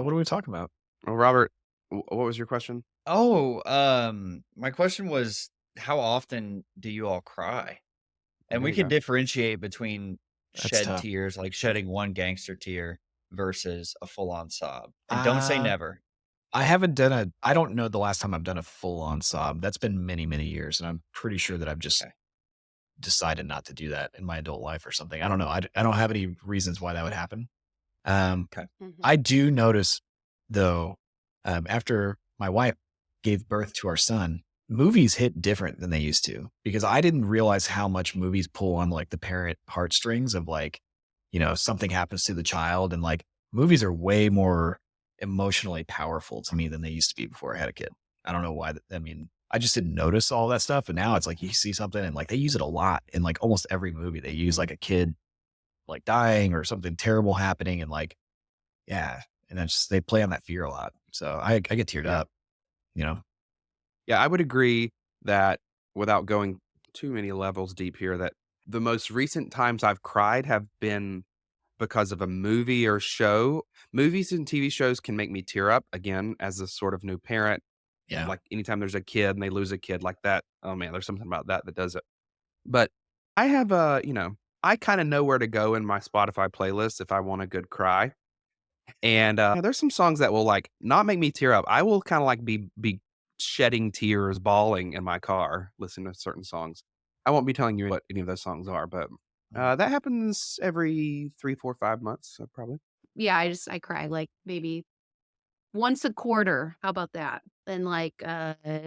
what are we talking about? Well, Robert, what was your question? Oh, my question was, how often do you all cry? And There we you can go. differentiate between That's shed tough. tears, like shedding one gangster tear versus a full-on sob. And don't say Uh, never. I don't know the last time I've done a full on sob. That's been many, many years. And I'm pretty sure that I've just Okay. decided not to do that in my adult life or something. I don't know. I don't have any reasons why that would happen. Um, Okay. I Mhm. do notice though, after my wife gave birth to our son, movies hit different than they used to because I didn't realize how much movies pull on like the parent heartstrings of like, something happens to the child and like movies are way more emotionally powerful to me than they used to be before I had a kid. I don't know why. I mean, I just didn't notice all that stuff. And now it's like you see something and like they use it a lot in like almost every movie. They use Mhm. like a kid like dying or something terrible happening and like yeah, and that's they play on that fear a lot. So I get teared Yeah. up, you know? Yeah, I would agree that without going too many levels deep here, that the most recent times I've cried have been because of a movie or show. Movies and TV shows can make me tear up again as a sort of new parent. Yeah. Like anytime there's a kid and they lose a kid like that, oh man, there's something about that that does it. But I have I kind of know where to go in my Spotify playlist if I want a good cry. And there's some songs that will like not make me tear up. I will kind of like be shedding tears, bawling in my car, listening to certain songs. I won't be telling you what any of those songs are, but Mm. that happens every 3, 4, 5 months, probably. Yeah, I cry like maybe once a quarter. How about that? And like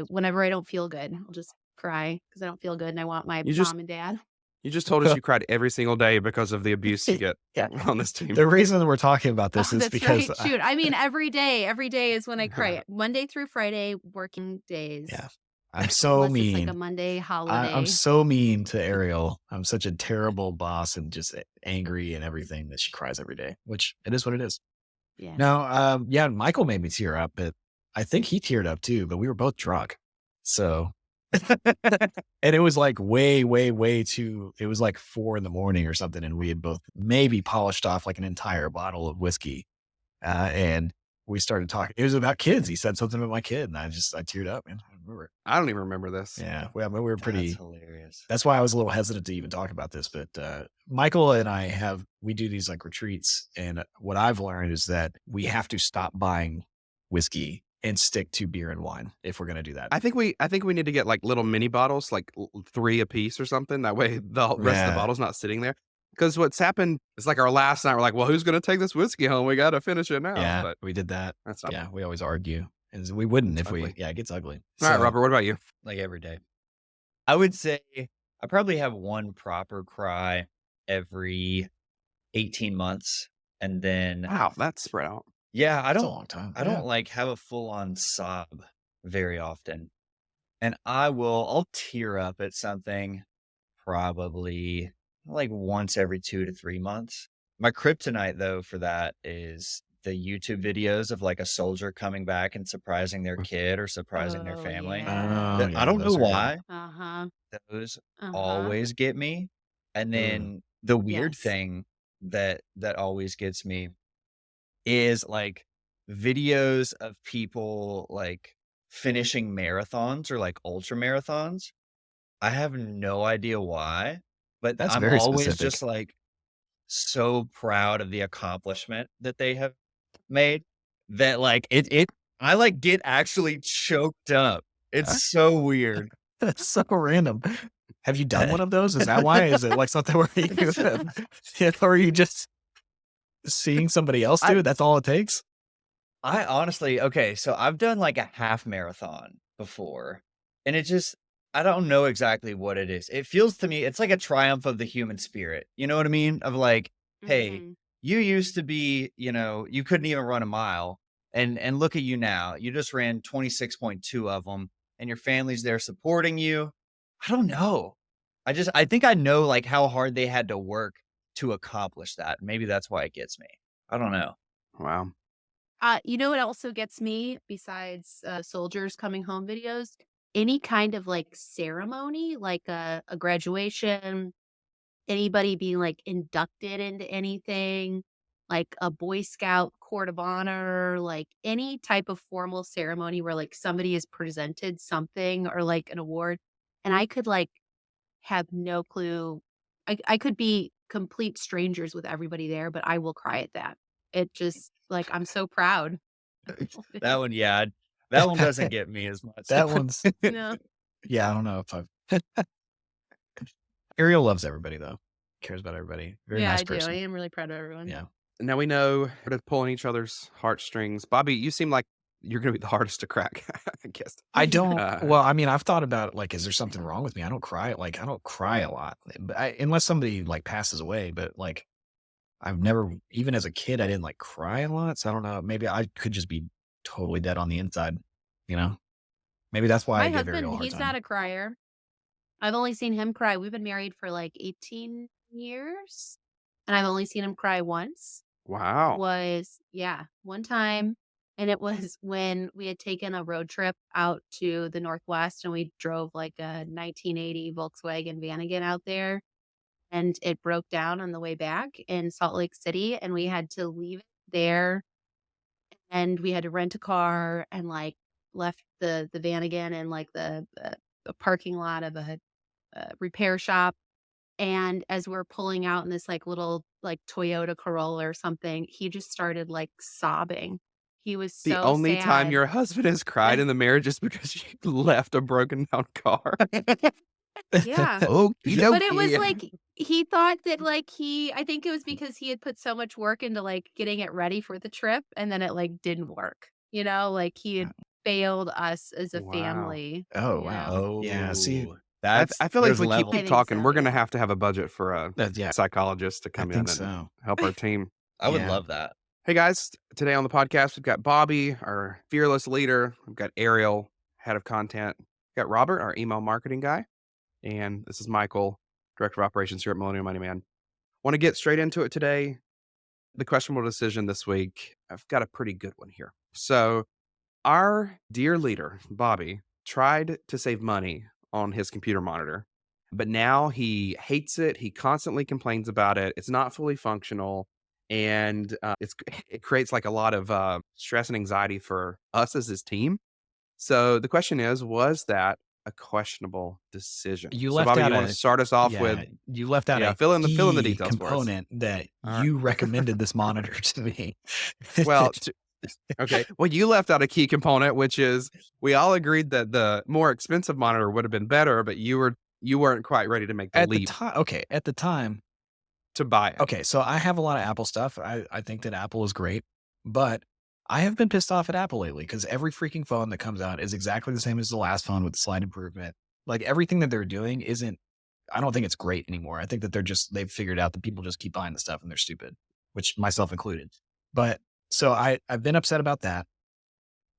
whenever I don't feel good, I'll just cry because I don't feel good and I want my You just mom and dad. you just told us you cried every single day because of the abuse you get Yeah. on this team. The reason we're talking about Oh, this is that's because right. Shoot. I mean, every day. Every day is when I cry. Monday through Friday, working days, yeah, I'm so unless it's like a mean. Monday I'm holiday. so mean to Ariel. I'm such a terrible boss and just angry and everything that she cries every day, which it is what it is. Yeah. No, yeah, Michael made me tear up, but I think he teared up too, but we were both drunk. So and it was like way, way, way too it was like 4 in the morning or something, and we had both maybe polished off like an entire bottle of whiskey. And we started talking. It was about kids. He said something about my kid, and I teared up, man. I remember it. I don't even remember this. Yeah, well, I mean, we were That's pretty hilarious. that's why I was a little hesitant to even talk about this, but, Michael and I we do these, like, retreats, and what I've learned is that we have to stop buying whiskey and stick to beer and wine if we're gonna do that. I think we need to get like little mini bottles, like 3 a piece or something. That way the rest of the Yeah, bottle's not sitting there. Because what's happened is like our last night, we're like, well, who's going to take this whiskey home? We got to finish it now. yeah, But we did that. that's not, Yeah, we always argue, and we wouldn't it's if ugly. it gets ugly. All right, So Robert, what about you? Like every day. I would say I probably have one proper cry every 18 months. And then, Wow, that's spread out. yeah, I it's a don't, long time. I Yeah. don't like have a full on sob very often. And I'll tear up at something probably like once every 2 to 3 months. My kryptonite though for that is the YouTube videos of like a soldier coming back and surprising their kid or surprising their Oh family. Oh, yeah. That I yeah, don't know those are good. why Uh-huh. those Uh-huh. always get me. And Mm. then the weird Yes. thing that always gets me is like videos of people like finishing marathons or like ultra marathons. I have no idea why, but That's I'm very always specific. just like so proud of the accomplishment that they have made that like it I like get actually choked up. Uh, It's so weird. That's so random. Have you done one of those? Is that why? Is it like something where you yeah, or are you just seeing somebody else do I it? That's all it takes? I honestly okay, so I've done like a half marathon before, and it just I don't know exactly what it is. It feels to me it's like a triumph of the human spirit. You know what I mean? Of like, hey, Mhm. you used to be, you couldn't even run a mile, and look at you now. You just ran 26.2 of them, and your family's there supporting you. I don't know. I think I know like how hard they had to work to accomplish that. Maybe that's why it gets me. I don't know. Wow. You know what also gets me besides soldiers coming home videos? Any kind of like ceremony, like a graduation, anybody being like inducted into anything. like a Boy Scout court of honor, like any type of formal ceremony where like somebody is presented something or like an award. And I could like have no clue. I could be complete strangers with everybody there, but I will cry at that. It just like I'm so proud. That one, yeah, that one doesn't get me as much. That one's No. yeah, I don't know if I've Ariel loves everybody though. Cares about everybody. Very Yeah, nice I do. I person. am really proud of everyone. Yeah. Now we know how to pull on each other's heartstrings. Bobby, you seem like you're gonna be the hardest to crack, I guess. I don't Uh, well, I mean, I've thought about like, is there something wrong with me? I don't cry. Like, I don't cry a lot, but unless somebody like passes away. But like, I've never, even as a kid, I didn't like cry a lot. So I don't know. Maybe I could just be totally dead on the inside. You know, maybe that's why I My give Ariel a husband, hard he's not time. a crier. I've only seen him cry. We've been married for like 18 years, and I've only seen him cry once. wow. Was yeah, one time, and it was when we had taken a road trip out to the Northwest, and we drove like a 1980 Volkswagen Vanagon out there, and it broke down on the way back in Salt Lake City, and we had to leave it there, and we had to rent a car and, like, left the Vanagon in, like, the parking lot of a repair shop, and as we're pulling out in this, like, little, like, Toyota Corolla or something, he just started, like, sobbing. He was The so only time sad. your husband has cried in the marriage is because you left a broken down car. Yeah. Okie But it was dokie. like he thought that, like, I think it was because he had put so much work into, like, getting it ready for the trip, and then it, like, didn't work, you know? Like, he had failed us as a Wow. family, Oh you wow. know? Yeah. See, Oh, that's I feel like if there's we level. I keep think talking, so, we're gonna yeah. have to have a budget for a yeah, psychologist to I come think in and so. help our team. I would Yeah. love that. Hey guys, today on the podcast, we've got Bobby, our fearless leader. We've got Ariel, head of content. We've got Robert, our email marketing guy. And this is Michael, director of operations here at Millennial Money Man. Want to get straight into it today? The questionable decision this week. I've got a pretty good one here. So, our dear leader, Bobby, tried to save money on his computer monitor, but now he hates it. He constantly complains about it. It's not fully functional. And it creates like a lot of stress and anxiety for us as his team. So the question is, was that a questionable decision? You So left Bobby, out you want to start us off with you left out a fill in the key details for us. component that All right. you recommended this monitor to me. Well, okay. Well, you left out a key component, which is we all agreed that the more expensive monitor would have been better, but you weren't quite ready to make the at the leap time, okay, at the time, to buy it. okay, so I have a lot of Apple stuff. I think that Apple is great, but I have been pissed off at Apple lately because every freaking phone that comes out is exactly the same as the last phone with the slight improvement. Like everything that they're doing isn't, I don't think it's great anymore. I think that they've figured out that people just keep buying the stuff and they're stupid, which myself included. But so I've been upset about that.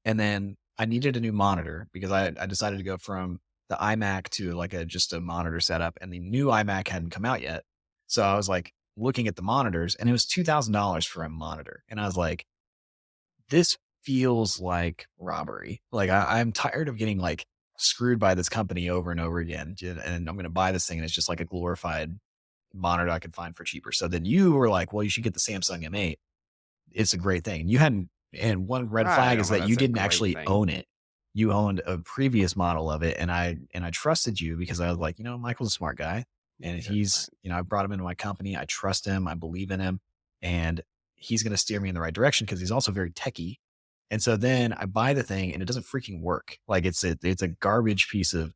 And then I needed a new monitor because I decided to go from the iMac to like just a monitor setup, and the new iMac hadn't come out yet. So I was like looking at the monitors, and it was $2,000 for a monitor. And I was like, this feels like robbery. Like I'm tired of getting like screwed by this company over and over again. And I'm going to buy this thing, and it's just like a glorified monitor I could find for cheaper. So then you were like, well, you should get the Samsung M8. It's a great thing. You hadn't, and one red I flag don't is know. that you That's a didn't great actually thing. own it. You owned a previous model of it. And I trusted you because I was like, Michael's a smart guy, and he's, I brought him into my company. I trust him. I believe in him, and he's going to steer me in the right direction because he's also very techie. And so then I buy the thing and it doesn't freaking work. Like it's a garbage piece of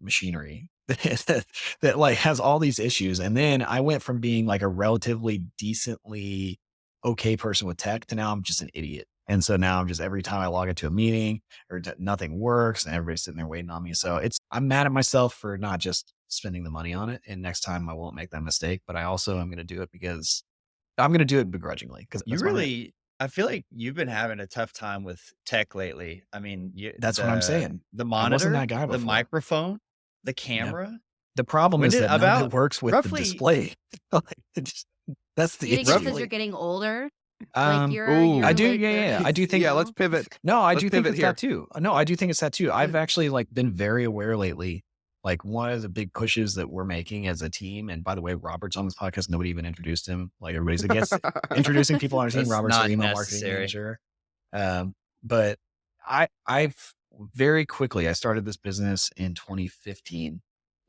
machinery that like has all these issues. And then I went from being like a relatively decently okay person with tech to now I'm just an idiot. And so now I'm just, every time I log into a meeting or nothing works and everybody's sitting there waiting on me. So I'm mad at myself for not just spending the money on it. And next time I won't make that mistake, but I also am going to do it because I'm going to do it begrudgingly because You really, I feel like you've been having a tough time with tech lately. I mean, that's what I'm saying. The I wasn't monitor, that guy the before. microphone, the camera. The problem When is did that none of about it works with the roughly display. Like, that's the You think issue. it's because you're getting older? Like Um, Ooh. I do, late yeah. 30s, I do think. Yeah, let's pivot. No, I Let's do think pivot it's here. that too. No, I do think it's that too. I've actually like been very aware lately Like one of the big pushes that we're making as a team, and by the way, Robert's on this podcast. Nobody even introduced him. Like everybody's a guest introducing people on our team. That's Robert's our not email marketing necessary. manager. But I've very quickly, I started this business in 2015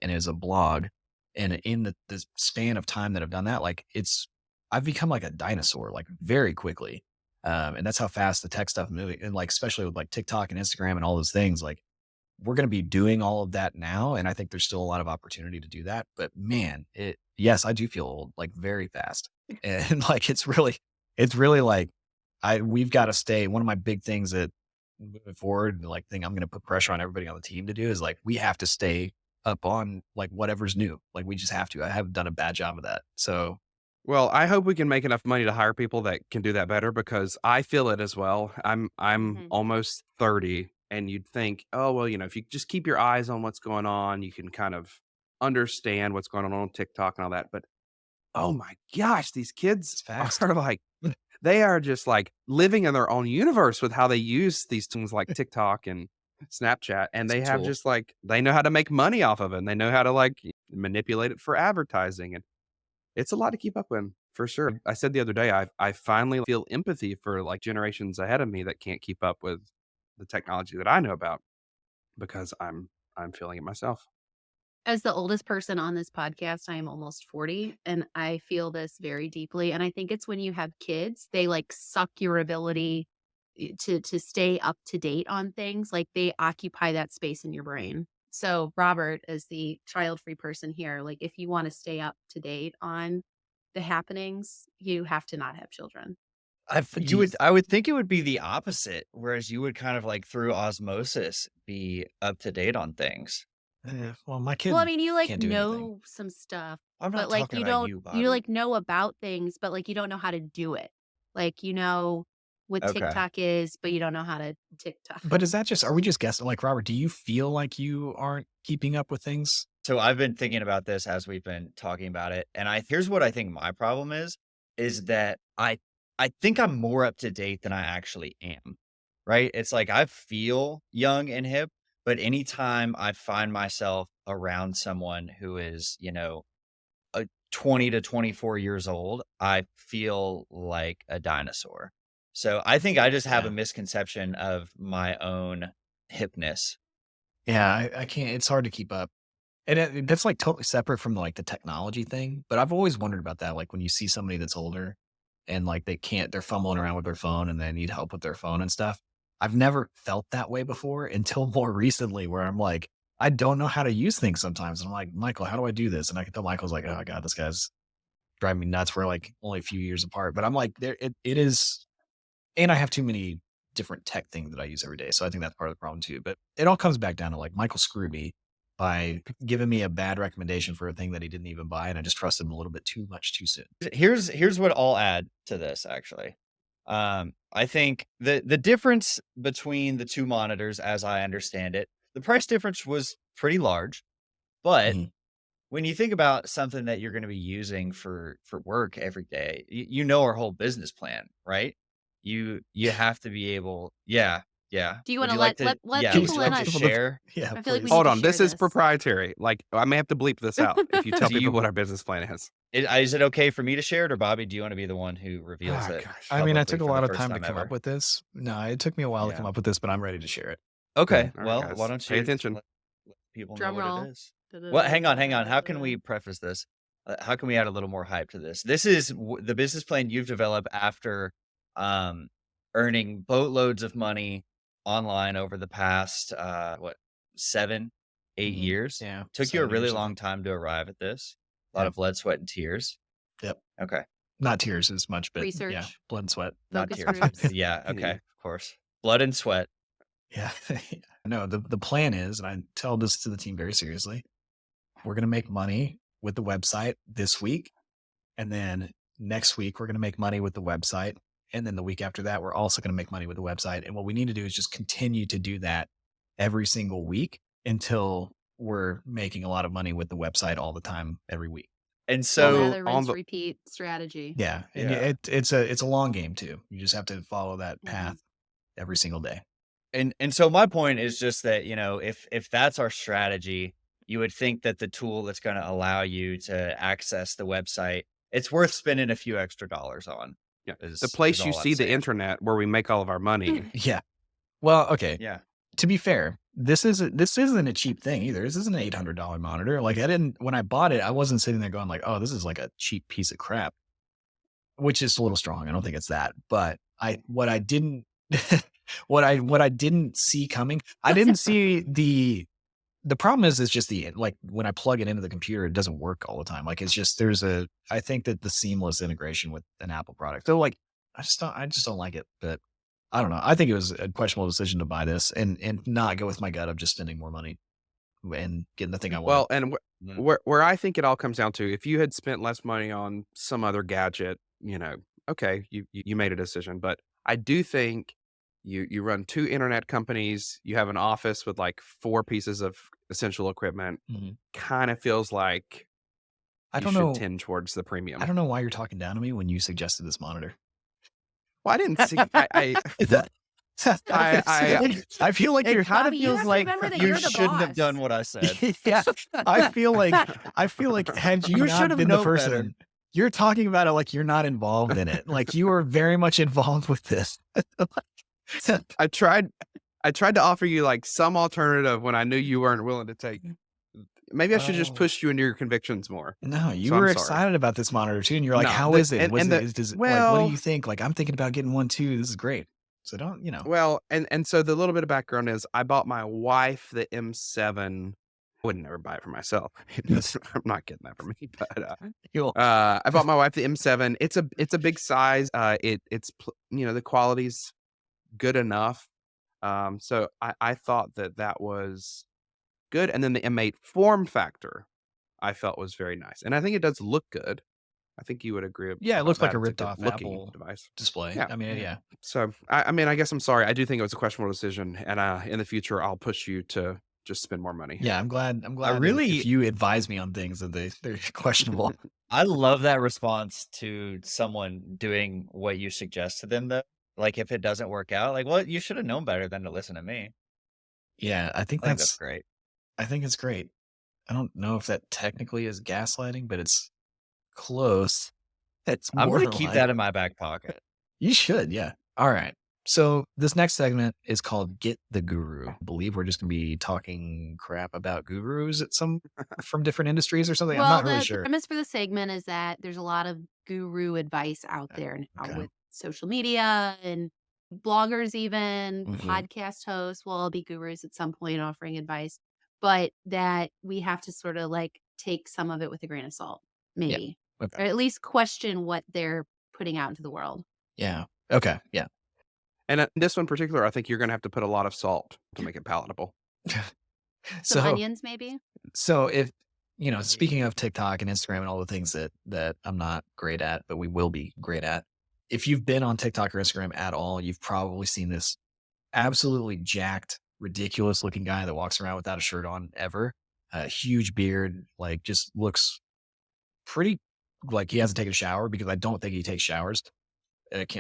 and it was a blog. And in the span of time that I've done that, like I've become like a dinosaur, like very quickly. And that's how fast the tech stuff is moving. And like, especially with like TikTok and Instagram and all those things, like we're going to be doing all of that now. And I think there's still a lot of opportunity to do that. But man, yes, I do feel old, like very fast. And like, it's really like, we've got to stay. One of my big things that moving forward, like thing I'm going to put pressure on everybody on the team to do is like, we have to stay up on like whatever's new. Like we just have to. I haven't done a bad job of that. So Well, I hope we can make enough money to hire people that can do that better because I feel it as well. I'm Mhm. almost 30 and you'd think, "Oh, well, if you just keep your eyes on what's going on, you can kind of understand what's going on TikTok and all that." But oh my gosh, these kids it's fast. are like they are just like living in their own universe with how they use these things like TikTok and Snapchat and It's they a have tool. just like they know how to make money off of it and they know how to like manipulate it for advertising and it's a lot to keep up with, for sure. I said the other day, I finally feel empathy for, like, generations ahead of me that can't keep up with the technology that I know about because I'm feeling it myself. As the oldest person on this podcast, I am almost 40, and I feel this very deeply, and I think it's when you have kids, they, like, suck your ability to stay up to date on things, like, they occupy that space in your brain. So, Robert, as the child-free person here, like, if you wanna stay up to date on the happenings, you have to not have children. Do you, I would think it would be the opposite, whereas you would kind of like through osmosis be up to date on things. well, my Well, I kid mean, you, like, can't do anything. know some stuff, I'm but, not like, talking about you, you, Bobby. like, know about things, but, like, you don't know how to do it. Like, you know what Okay. TikTok is, but you don't know how to TikTok. But is that just, are we just guessing? Like, Robert, do you feel like you aren't keeping up with things? So I've been thinking about this as we've been talking about it, and I here's what I think my problem is that I think I'm more up to date than I actually am. Right? It's like I feel young and hip, but anytime I find myself around someone who is, 20 to 24 years old, I feel like a dinosaur. So I think I just have a Yeah. misconception of my own hipness. Yeah. I can't, it's hard to keep up. And that's like totally separate from like the technology thing. But I've always wondered about that. Like when you see somebody that's older and like they're fumbling around with their phone and they need help with their phone and stuff. I've never felt that way before until more recently, where I'm like, I don't know how to use things sometimes. And I'm like, Michael, how do I do this? And I can tell Michael's like, oh God, this guy's driving me nuts. We're like only a few years apart. But I'm like, it is, and I have too many different tech things that I use every day. So I think that's part of the problem too. But it all comes back down to like Michael screwed me by giving me a bad recommendation for a thing that he didn't even buy. And I just trusted him a little bit too much too soon. Here's what I'll add to this actually. I think the difference between the two monitors, as I understand it, the price difference was pretty large. But Mhm. when you think about something that you're going to be using for work every day, you know our whole business plan, right? You have to be able, yeah, yeah. Do you Would wanna you like to, let yeah? Can you Would you people in like tell to on people the, share? yeah, I feel like we please. need Hold to on, share this is this. proprietary. Like, I may have to bleep this out if you tell Do people you? what our business plan is. Is it okay for me to share it, or Bobby? Do you want to be the one who reveals Ah, it gosh. I mean, I publicly took a for the lot of first time to time come up ever? with this. No, it took me a while to come Yeah. up with this, but I'm ready to share it. Go Okay. ahead. All right, Well, why guys, don't pay you attention. let people know Drum what it roll. is? Well, hang on. How can we preface this? How can we add a little more hype to this? This is the business plan you've developed after um, earning boatloads of money online over the past what 7, 8 Mhm. years. Yeah, Took you a 7 years, really I long think. time to arrive at this. A lot Yeah. of blood, sweat, and tears. Yep. Okay, Not tears as much, but yeah, Research, blood and sweat. not focus tears. groups. Yeah. Okay. Yeah. Of course. Blood and sweat. Yeah. No, the plan is, and I tell this to the team very seriously, we're going to make money with the website this week. And then next week, we're going to make money with the website. And then the week after that, we're also going to make money with the website. And what we need to do is just continue to do that every single week until we're making a lot of money with the website all the time, every week. And On so, Lather, on rinse, the repeat strategy. Yeah. And yeah. it's a long game too. You just have to follow that path Mhm. every single day. And so my point is just that, if that's our strategy, you would think that the tool that's going to allow you to access the website, it's worth spending a few extra dollars on. Yeah. The Is place you all I'm see the saying. internet where we make all of our money. Yeah. Well, okay. Yeah. To be fair, this isn't a cheap thing either. This isn't an $800 monitor. Like when I bought it, I wasn't sitting there going like, oh, this is like a cheap piece of crap, which is a little strong. I don't think it's that, but what I didn't, what I didn't see coming, I didn't see the problem is just like when I plug it into the computer, it doesn't work all the time. Like it's just, I think that the seamless integration with an Apple product. So like, I just don't like it, but I don't know. I think it was a questionable decision to buy this and not go with my gut of just spending more money and getting the thing I wanted. Well, and Mm. where I think it all comes down to, if you had spent less money on some other gadget, okay, you made a decision. But I do think you run 2 internet companies, you have an office with like 4 pieces of essential equipment. Mhm. Kind of feels like I you don't should know. tend towards the I premium. don't know why you're talking down to me when you suggested this monitor. Well, I didn't see. That- I feel like It you're kind of Bobby, you feels have to like remember that you you're the shouldn't have boss. done what I said. yeah. I feel like had you You not should have been the known person, better. you're talking about it like you're not involved in it. Like you are very much involved with this. I tried to offer you like some alternative when I knew you weren't willing to take. Maybe I should just Oh. push you into your convictions more. No, you So I'm were sorry. excited about this monitor too, and you're like, No, "How the- is it? and- Was and it? the- Does it like? What do well- you think? Like, I'm thinking about getting one too. This is great. So don't, Well, and so the little bit of background is I bought my wife the M7. I would never buy it for myself. I'm not getting that for me, but you'll I bought my wife the M7. It's a big size. The quality's good enough. So I thought that was good, and then the M8 form factor I felt was very nice, and I think it does look good. I think you would agree. Yeah, it about looks like that. a It's ripped good off looking Apple device. display. Yeah. I mean, yeah. So I mean, I guess I'm sorry. I do think it was a questionable decision, and in the future, I'll push you to just spend more money. Yeah, I'm glad that really- if you advise me on things that they're questionable. I love that response to someone doing what you suggest to them, though. Like, if it doesn't work out, like, well, you should have known better than to listen to me. Yeah, I think I think that's that's great. I think it's great. I don't know if that technically is gaslighting, but it's close. It's I'm going to keep borderline. that in my back pocket. You should, yeah. All right. So this next segment is called Get the Guru. I believe we're just going to be talking crap about gurus from different industries or something. Well, I'm not really the sure. premise for the segment is that there's a lot of guru advice out there now Okay. with social media and bloggers, even Mhm. podcast hosts will all be gurus at some point offering advice, but that we have to sort of like take some of it with a grain of salt, maybe, Okay. or at least question what they're putting out into the world. Yeah. Okay. Yeah. And this one in particular, I think you're going to have to put a lot of salt to make it palatable. Some So onions, maybe. So if speaking of TikTok and Instagram and all the things that I'm not great at, but we will be great at. If you've been on TikTok or Instagram at all, you've probably seen this absolutely jacked, ridiculous looking guy that walks around without a shirt on ever. A huge beard, like just looks pretty like he hasn't taken a shower because I don't think he takes showers.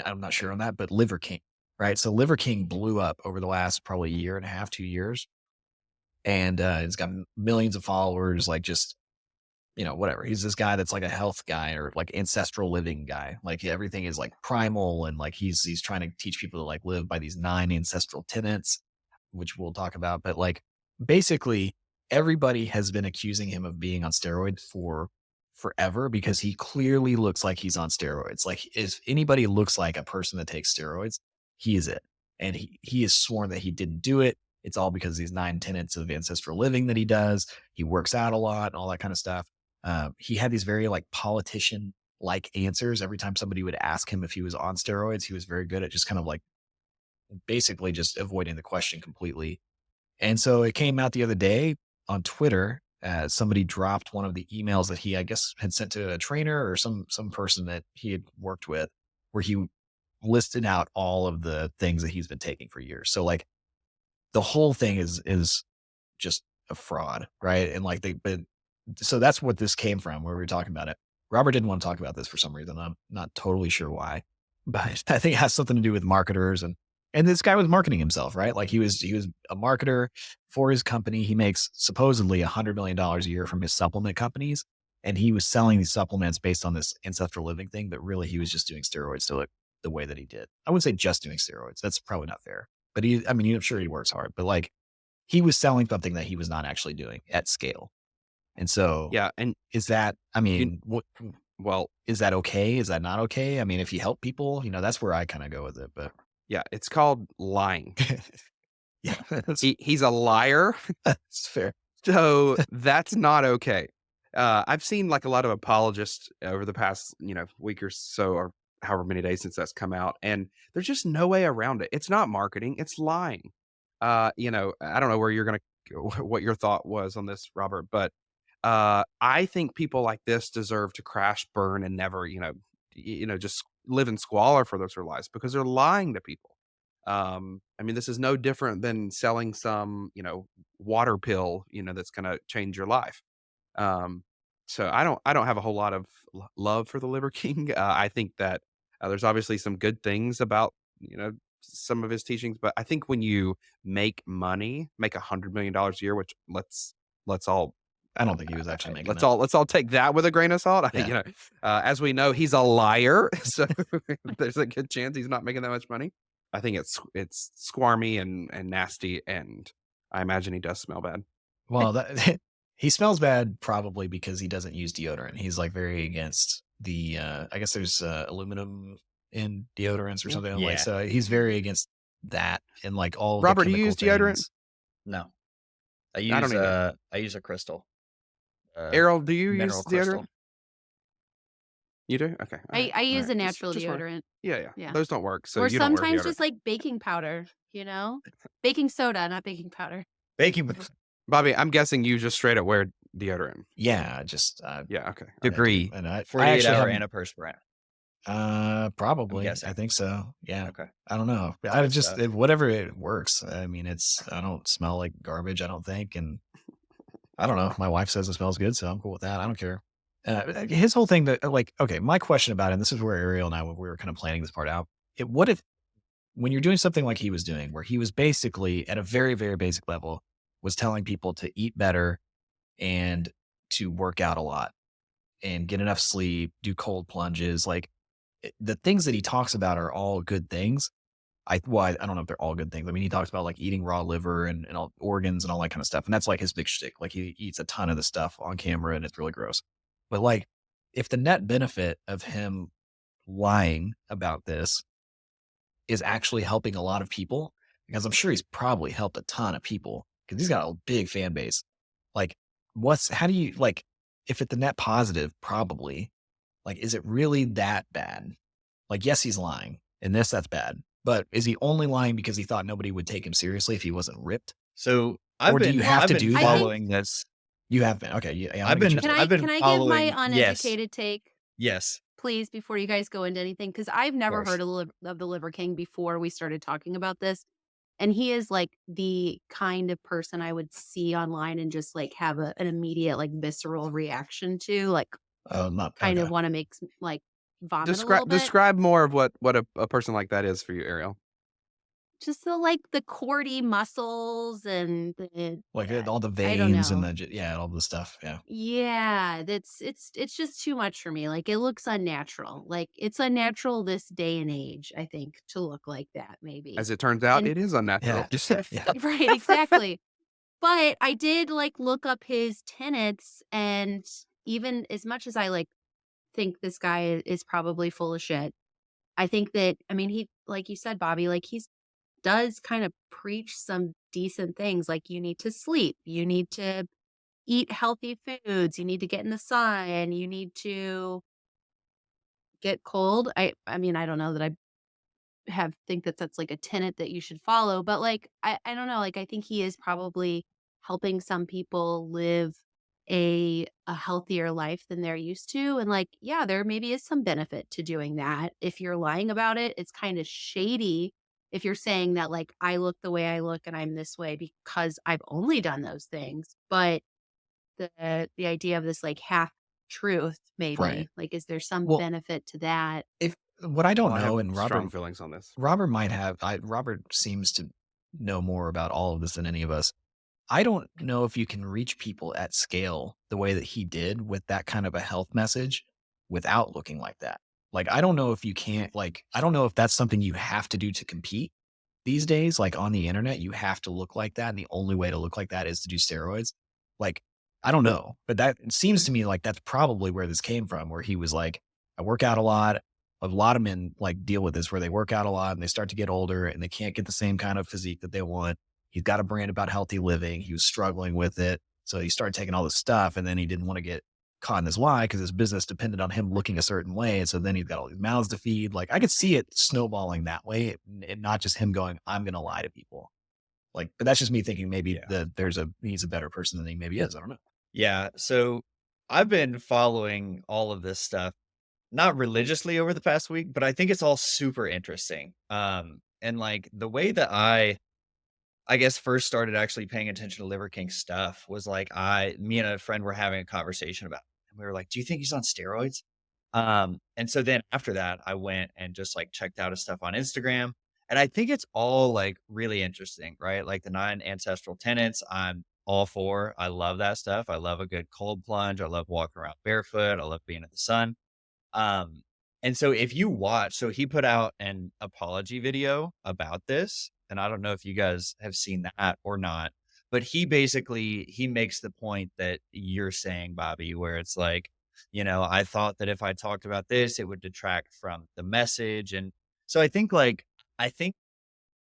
I'm not sure on that, but Liver King, right? So Liver King blew up over the last probably year and a half, 2 years. And it's got millions of followers, like just, whatever. He's this guy that's like a health guy or like ancestral living guy. Like everything is like primal and like he's trying to teach people to like live by these 9 ancestral tenets, which we'll talk about. But like basically everybody has been accusing him of being on steroids for forever because he clearly looks like he's on steroids. Like if anybody looks like a person that takes steroids, he is it. And he has sworn that he didn't do it. It's all because of these 9 tenets of ancestral living that he does. He works out a lot and all that kind of stuff. He had these very like politician like answers every time somebody would ask him if he was on steroids. He was very good at just kind of like basically just avoiding the question completely. And so it came out the other day on Twitter. Somebody dropped one of the emails that he, I guess, had sent to a trainer or some person that he had worked with, where he listed out all of the things that he's been taking for years. So like the whole thing is just a fraud, right? And like so that's what this came from, where we were talking about it. Robert didn't want to talk about this for some reason. I'm not totally sure why, but I think it has something to do with marketers and And this guy was marketing himself, right? Like he was a marketer for his company. He makes supposedly $100 million a year from his supplement companies. And he was selling these supplements based on this ancestral living thing, but really he was just doing steroids to look the way that he did. I wouldn't say just doing steroids. That's probably not fair. But I'm sure he works hard, but like he was selling something that he was not actually doing at scale. And so Yeah, and is that, you what well, is that okay? Is that not okay? I mean, if you help people, that's where I kind of go with it. But yeah, it's called lying. yeah, that's, He's a liar, that's fair. so that's not okay. I've seen like a lot of apologists over the past, week or so, or however many days since that's come out, and there's just no way around it. It's not marketing, it's lying. I don't know where you're gonna what your thought was on this, Robert, but I think people like this deserve to crash, burn, and never, just live in squalor for the rest of their lives because they're lying to people. This is no different than selling some, water pill, that's gonna change your life. Um, so I don't have a whole lot of love for the Liver King. I think that there's obviously some good things about some of his teachings, but I think when you make money, make $100 million a year, which let's all I don't think he was actually making let's that. all take that with a grain of salt. Yeah. As we know, he's a liar, so there's a good chance he's not making that much money. I think it's squarmy and nasty, and I imagine he does smell bad. Well, that he smells bad probably because he doesn't use deodorant. He's like very against the I guess there's aluminum in deodorants or Yeah. something like Yeah. so he's very against that and like all Robert, the do you chemical use deodorant? things. No, I I use don't either. I use a crystal, uh, Errol, do you mineral use deodorant? crystal. You do? Okay. I use a Just natural wondering. deodorant. Yeah. Yeah. Those don't work, so Or you don't wear sometimes deodorant. just like baking powder, Baking soda, not baking powder. Baking Bobby, I'm guessing you just straight up wear deodorant. Yeah, just Yeah, okay. I do. degree, And I 48 actually hour haven't antiperspirant. probably. I guessing. think so. Yeah. Okay. I don't know. That's I good just stuff. whatever it works. I don't smell like garbage, I don't think. And I don't know. My wife says it smells good, so I'm cool with that. I don't care. His whole thing that okay, my question about it, and this is where Ariel and I we were kind of planning this part out. What if when you're doing something like he was doing, where he was basically at a very, very basic level, was telling people to eat better and to work out a lot and get enough sleep, do cold plunges, like the things that he talks about are all good things. I don't know if they're all good things. I mean, he talks about like eating raw liver and all organs and all that kind of stuff. And that's like his big shtick. Like he eats a ton of the stuff on camera and it's really gross. But like if the net benefit of him lying about this is actually helping a lot of people, because I'm sure he's probably helped a ton of people because he's got a big fan base. Like how do you like if it's the net positive, probably like, is it really that bad? Like, yes, he's lying. And that's bad. But is he only lying because he thought nobody would take him seriously if he wasn't ripped? So Or do you have I've to been do that? following this. You have been. Okay. Yeah. I've been Can I've I been can I give my following. Yes, uneducated take, yes, please, before you guys go into anything? Because I've of never course. heard of the Liver King before we started talking about this. And he is like the kind of person I would see online and just like have an immediate like visceral reaction to, like Not kind okay. of want to make like vomit a little bit. Describe more of what a person like that is for you, Ariel. Just the cordy muscles and Like all the I don't veins and know. all the stuff. Yeah. Yeah, it's just too much for me. Like it looks unnatural. Like it's unnatural this day and age, I think, to look like that maybe. As it turns out, And it is unnatural. Yeah. Yeah. right, exactly. But I did like look up his tenets, and even as much as I like think this guy is probably full of shit, I think that he, like you said, Bobby, like he's does kind of preach some decent things, like you need to sleep, you need to eat healthy foods, you need to get in the sun, you need to get cold. I don't know that I think that that's like a tenet that you should follow, but like I don't know, like I think he is probably helping some people live a healthier life than they're used to, and like yeah, there maybe is some benefit to doing that. If you're lying about it, it's kind of shady if you're saying that like I look the way I look and I'm this way because I've only done those things. But the idea of this like half truth Right. maybe, like is there some Well, benefit to that? if what I Well, don't I have know, and strong feelings on this. Robert might have Robert seems to know more about all of this than any of us. I don't know if you can reach people at scale the way that he did with that kind of a health message without looking like that. Like, I don't know if you can't, like, I don't know if that's something you have to do to compete these days. Like on the internet, you have to look like that. And the only way to look like that is to do steroids. Like, I don't know, but that it seems to me like that's probably where this came from, where he was like, I work out a lot. A lot of men like deal with this where they work out a lot and they start to get older and they can't get the same kind of physique that they want. He's got a brand about healthy living. He was struggling with it. So he started taking all this stuff and then he didn't want to get caught in this lie because his business depended on him looking a certain way. And so then he's got all these mouths to feed. Like I could see it snowballing that way and not just him going, I'm going to lie to people. Like, but that's just me thinking maybe Yeah. that he's a better person than he maybe is. I don't know. Yeah. So I've been following all of this stuff, not religiously over the past week, but I think it's all super interesting. And like the way that I guess first started actually paying attention to Liver King stuff was like me and a friend were having a conversation about it. And we were like, do you think he's on steroids? And so then after that, I went and just like checked out his stuff on Instagram. And I think it's all like really interesting, right? Like the 9 ancestral tenets, I'm all for. I love that stuff. I love a good cold plunge. I love walking around barefoot. I love being in the sun. Um, and so if you watch, so he put out an apology video about this, and I don't know if you guys have seen that or not, but he makes the point that you're saying, Bobby, where it's like, I thought that if I talked about this, it would detract from the message. And so I think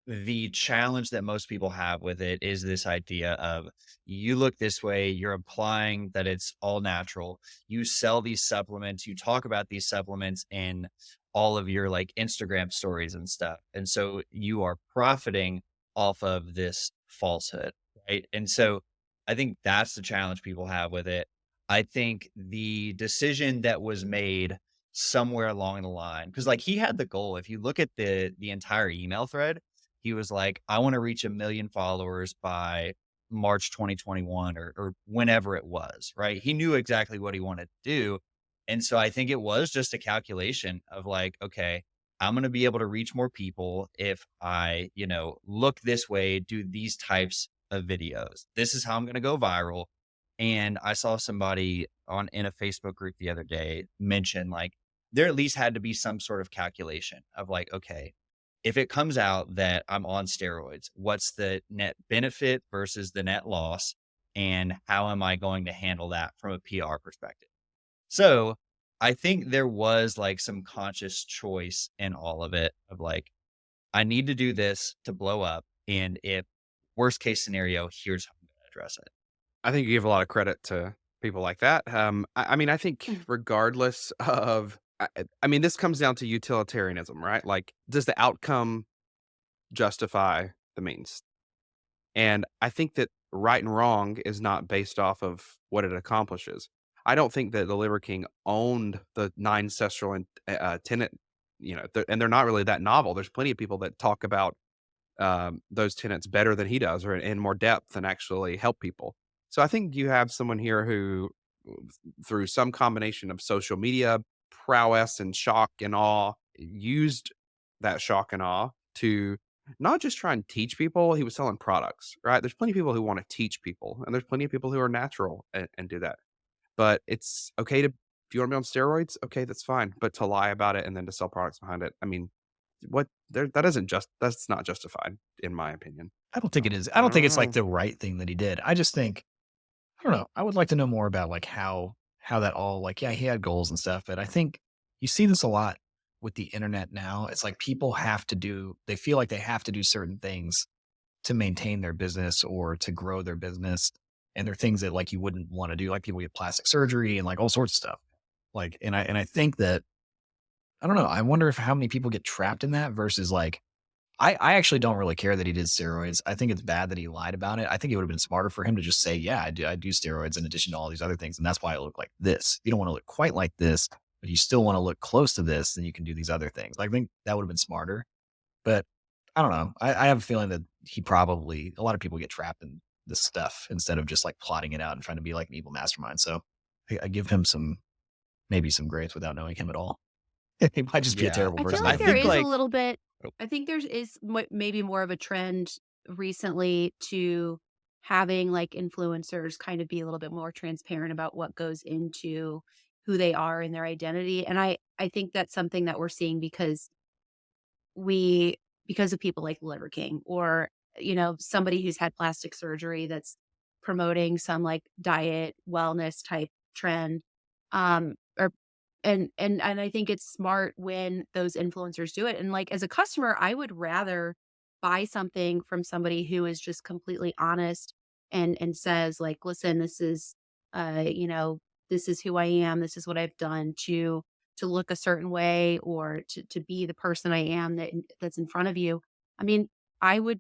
the challenge that most people have with it is this idea of you look this way, you're implying that it's all natural. You sell these supplements, you talk about these supplements in all of your like Instagram stories and stuff. And so you are profiting off of this falsehood, right? And so I think that's the challenge people have with it. I think the decision that was made somewhere along the line, because like he had the goal, if you look at the entire email thread, he was like, I want to reach 1 million followers by March 2021 or whenever it was, right? He knew exactly what he wanted to do. And so I think it was just a calculation of like, okay, I'm going to be able to reach more people if I, look this way, do these types of videos. This is how I'm going to go viral. And I saw somebody in a Facebook group the other day mention like there at least had to be some sort of calculation of like, okay, if it comes out that I'm on steroids, what's the net benefit versus the net loss? And how am I going to handle that from a PR perspective? So I think there was like some conscious choice in all of it of like, I need to do this to blow up. And if worst case scenario, here's how I'm going to address it. I think you give a lot of credit to people like that. I mean, I think regardless of, I mean, this comes down to utilitarianism, right? Like, does the outcome justify the means? And I think that right and wrong is not based off of what it accomplishes. I don't think that the Liver King owned the 9 ancestral and tenet, and they're not really that novel. There's plenty of people that talk about those tenants better than he does or in more depth and actually help people. So I think you have someone here who, through some combination of social media prowess and shock and awe, used that shock and awe to not just try and teach people. He was selling products, right? There's plenty of people who want to teach people, and there's plenty of people who are natural and do that. But it's okay to, if you want to be on steroids, okay, that's fine. But to lie about it and then to sell products behind it, I mean, what there that isn't just that's not justified in my opinion. I don't think it is. I I don't think don't it's like know. the right thing that he did. I just think I don't know. I would like to know more about like how that all like yeah, he had goals and stuff, but I think you see this a lot with the internet now. It's like people have to do they feel like they have to do certain things to maintain their business or to grow their business. And they're things that like you wouldn't want to do, like people get plastic surgery and like all sorts of stuff. Like and I think that I don't know. I wonder if how many people get trapped in that versus like I actually don't really care that he did steroids. I think it's bad that he lied about it. I think it would have been smarter for him to just say, "Yeah, I do steroids in addition to all these other things, and that's why I look like this." If you don't want to look quite like this, but you still want to look close to this, then you can do these other things. I think that would have been smarter. But I don't know. I have a feeling that he probably a lot of people get trapped in this stuff instead of just like plotting it out and trying to be like an evil mastermind. So I give him some maybe some grace without knowing him at all. He might just be a Yeah. terrible I feel person I like there anyway. think is a like little bit. oh, I think there's is maybe more of a trend recently to having like influencers kind of be a little bit more transparent about what goes into who they are and their identity. And I think that's something that we're seeing we because of people like Liver King or, somebody who's had plastic surgery that's promoting some like diet wellness type trend. Or and I think it's smart when those influencers do it. And like as a customer, I would rather buy something from somebody who is just completely honest and says like, listen, this is who I am, this is what I've done to look a certain way or to be the person I am that's in front of you. I mean, I would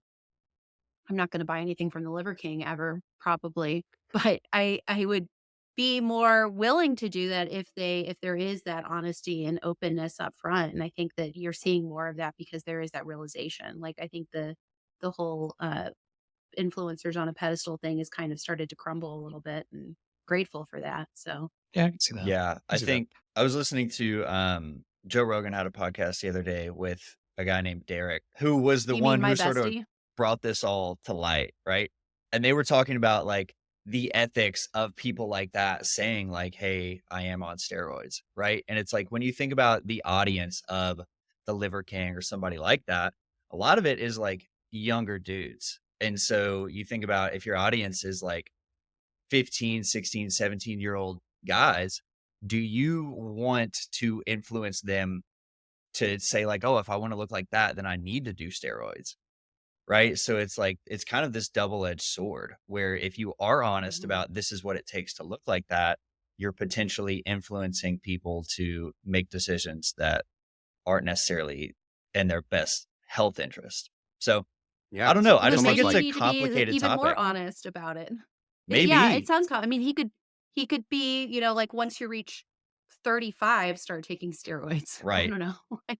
I'm not gonna buy anything from the Liver King ever, probably, but I would be more willing to do that if there is that honesty and openness up front, and I think that you're seeing more of that because there is that realization. Like, I think the whole, influencers on a pedestal thing has kind of started to crumble a little bit, and grateful for that, so Yeah, I can see that. I yeah, can I see that. think I was listening to Joe Rogan had a podcast the other day with a guy named Derek, who was the You mean one my who sort of bestie? brought this all to light, right? And they were talking about like the ethics of people like that saying like, "Hey, I am on steroids," right? And it's like when you think about the audience of the Liver King or somebody like that, a lot of it is like younger dudes. And so you think about if your audience is like 15, 16, 17-year-old guys, do you want to influence them to say like, "Oh, if I wanna look like that, then I need to do steroids," right? So it's like it's kind of this double-edged sword where if you are honest Mhm. about this is what it takes to look like that, you're potentially influencing people to make decisions that aren't necessarily in their best health interest. So, I Yeah, don't it's know, I it's Then just think almost maybe it's like you a need to be complicated even more topic. honest about it. Yeah, it Maybe. sounds I mean, he could be, like, once you reach 35, start taking steroids. I Right. don't know. Like,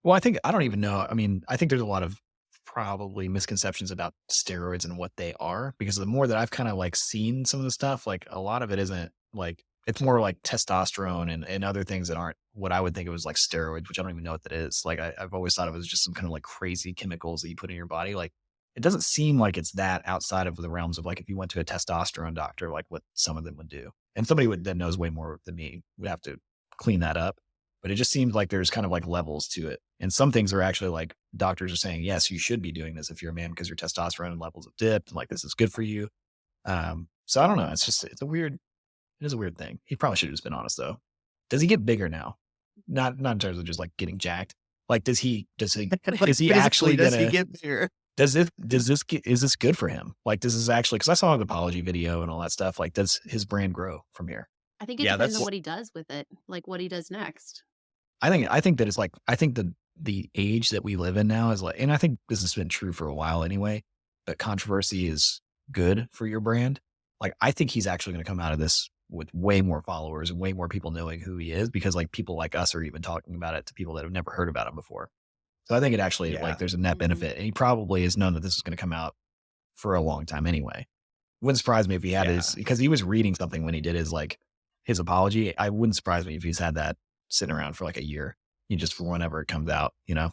Well, I don't even know. I mean, I think there's a lot of probably misconceptions about steroids and what they are because the more that I've kind of like seen some of the stuff, like a lot of it isn't like it's more like testosterone and other things that aren't what I would think it was like steroids, which I don't even know what that is. Like I've always thought it was just some kind of like crazy chemicals that you put in your body. Like it doesn't seem like it's that outside of the realms of like if you went to a testosterone doctor, like what some of them would do. And somebody would that knows way more than me would have to clean that up. But it just seems like there's kind of like levels to it. And some things are actually like doctors are saying, yes, you should be doing this if you're a man because your testosterone levels have dipped and like this is good for you. So I don't know. It is a weird thing. He probably should have just been honest though. Does he get bigger now? Not in terms of just like getting jacked. Like Like, is he physically, actually does he gonna get bigger? is this good for him? Like does this actually because I saw an apology video and all that stuff. Like does his brand grow from here? I think it Yeah, depends on that's what he does with it, like, what he does next. I think that it's like I think the age that we live in now is like and I think this has been true for a while anyway, but controversy is good for your brand. Like I think he's actually gonna come out of this with way more followers and way more people knowing who he is because like people like us are even talking about it to people that have never heard about him before. So I think it actually like yeah. there's a net Mhm. benefit. And he probably has known that this is gonna come out for a long time anyway. Wouldn't surprise me if he had his Yeah. because he was reading something when he did his like his apology. I wouldn't surprise me if he's had that sitting around for like a year, just for whenever it comes out, you know?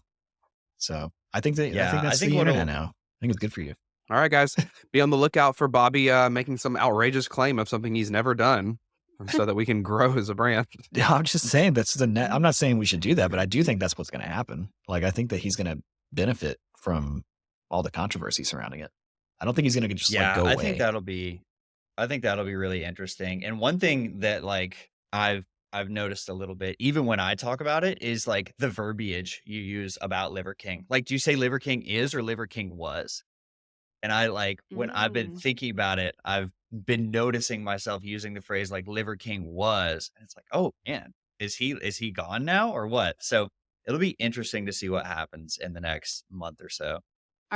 So I think Yeah, I that's think the internet what'll now. I think it's good for you. all right, guys, be on the lookout for Bobby, making some outrageous claim of something he's never done so that we can grow as a brand. Yeah, I'm just saying that's the net. I'm Mhm. not saying we should do that, but I do think that's what's gonna happen. Like I think that he's gonna benefit from all the controversy surrounding it. I don't think he's gonna just like yeah, go I think away. that'll be really interesting, and one thing that, like, I've noticed a little bit, even when I talk about it, is, like, the verbiage you use about Liver King. Like, do you say Liver King is or Liver King was? And I, like when I've been Mm. thinking about it, I've been noticing myself using the phrase, like, Liver King was, and it's like, "Oh, man, is he gone now or what?" So, it'll be interesting to see what happens in the next month or so.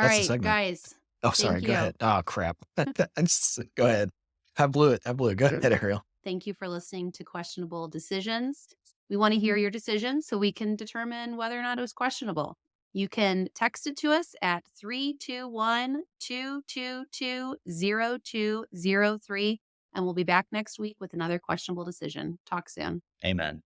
That's the Alright, segment. guys, Oh, sorry. thank Go you. ahead. Oh crap. Go ahead. I blew it. I blew it. Go ahead, Ariel. Thank you for listening to Questionable Decisions. We wanna hear your decision so we can determine whether or not it was questionable. You can text it to us at 321-222-0203, and we'll be back next week with another questionable decision. Talk soon. Amen.